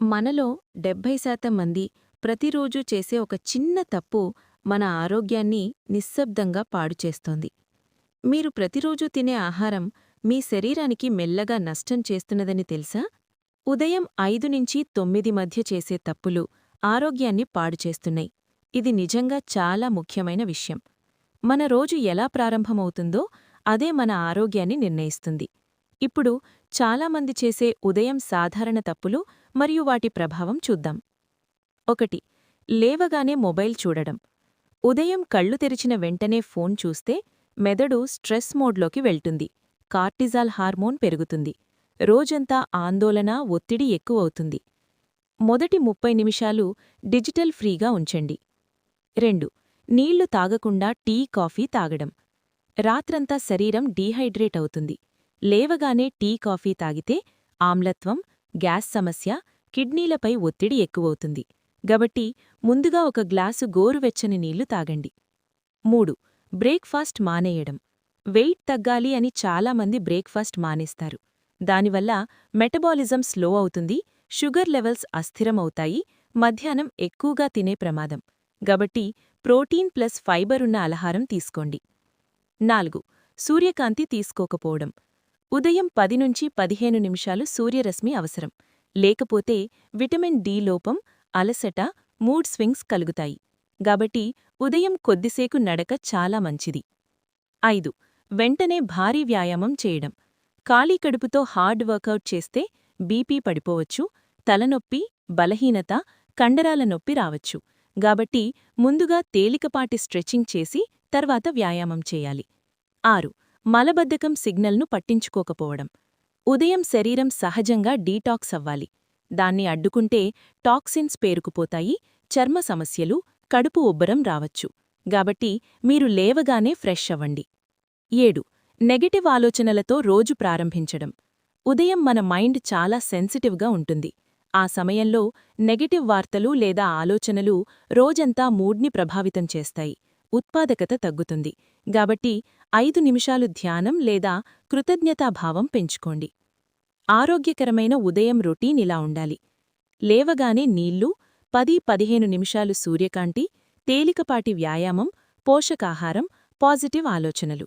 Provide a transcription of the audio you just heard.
మనలో 70% మంది ప్రతిరోజూ చేసే ఒక చిన్న తప్పు మన ఆరోగ్యాన్ని నిశ్శబ్దంగా పాడుచేస్తోంది. మీరు ప్రతిరోజూ తినే ఆహారం మీ శరీరానికి మెల్లగా నష్టం చేస్తున్నదని తెలుసా? ఉదయం 5-9 మధ్య చేసే తప్పులు ఆరోగ్యాన్ని పాడుచేస్తున్నాయి. ఇది నిజంగా చాలా ముఖ్యమైన విషయం. మన రోజు ఎలా ప్రారంభమవుతుందో అదే మన ఆరోగ్యాన్ని నిర్ణయిస్తుంది. ఇప్పుడు చాలామంది చేసే ఉదయం సాధారణ తప్పులు మరియు వాటి ప్రభావం చూద్దాం. 1. లేవగానే మొబైల్ చూడడం. ఉదయం కళ్ళు తెరిచిన వెంటనే ఫోన్ చూస్తే మెదడు స్ట్రెస్ మోడ్లోకి వెళ్తుంది. కార్టిజాల్ హార్మోన్ పెరుగుతుంది. రోజంతా ఆందోళన, ఒత్తిడి ఎక్కువవుతుంది. మొదటి 30 నిమిషాలు డిజిటల్ ఫ్రీగా ఉంచండి. 2. నీళ్లు తాగకుండా టీ, కాఫీ తాగడం. రాత్రంతా శరీరం డీహైడ్రేట్ అవుతుంది. లేవగానే టీ, కాఫీ తాగితే ఆమ్లత్వం, గ్యాస్ సమస్య, కిడ్నీలపై ఒత్తిడి ఎక్కువవుతుంది. కాబట్టి ముందుగా ఒక గ్లాసు గోరువెచ్చని నీళ్లు తాగండి. 3. బ్రేక్ఫాస్ట్ మానేయడం. వెయిట్ తగ్గాలి అని చాలామంది బ్రేక్ఫాస్ట్ మానేస్తారు. దానివల్ల మెటబాలిజం స్లో అవుతుంది, షుగర్ లెవెల్స్ అస్థిరమవుతాయి, మధ్యాహ్నం ఎక్కువగా తినే ప్రమాదం. కాబట్టి ప్రోటీన్ ప్లస్ ఫైబర్ ఉన్న ఆహారం తీసుకోండి. 4. సూర్యకాంతి తీసుకోకపోవడం. ఉదయం 10-15 నిమిషాలు సూర్యరశ్మి అవసరం. లేకపోతే విటమిన్ డి లోపం, అలసట, మూడ్ స్వింగ్స్ కలుగుతాయి. కాబట్టి ఉదయం కొద్దిసేపు నడక చాలా మంచిది. 5. వెంటనే భారీ వ్యాయామం చేయడం. ఖాళీ కడుపుతో హార్డ్ వర్కౌట్ చేస్తే బీపీ పడిపోవచ్చు, తలనొప్పి, బలహీనత, కండరాల నొప్పి రావచ్చు. కాబట్టి ముందుగా తేలికపాటి స్ట్రెచింగ్ చేసి తర్వాత వ్యాయామం చేయాలి. 6. మలబద్ధకం సిగ్నల్ను పట్టించుకోకపోవడం. ఉదయం శరీరం సహజంగా డీటాక్స్ అవ్వాలి. దాన్ని అడ్డుకుంటే టాక్సిన్స్ పేరుకుపోతాయి, చర్మ సమస్యలు, కడుపు ఉబ్బరం రావచ్చు. కాబట్టి మీరు లేవగానే ఫ్రెష్ అవ్వండి. 7. నెగటివ్ ఆలోచనలతో రోజు ప్రారంభించడం. ఉదయం మన మైండ్ చాలా సెన్సిటివ్గా ఉంటుంది. ఆ సమయంలో నెగటివ్ వార్తలు లేదా ఆలోచనలు రోజంతా మూడ్ని ప్రభావితం చేస్తాయి. ఉత్పాదకత తగ్గుతుంది. కాబట్టి 5 నిమిషాలు ధ్యానం లేదా కృతజ్ఞతాభావం పెంచుకోండి. ఆరోగ్యకరమైన ఉదయం రొటీన్ ఇలా ఉండాలి. లేవగానే నీళ్లు, 10-15 నిమిషాలు సూర్యకాంతి, తేలికపాటి వ్యాయామం, పోషకాహారం, పాజిటివ్ ఆలోచనలు.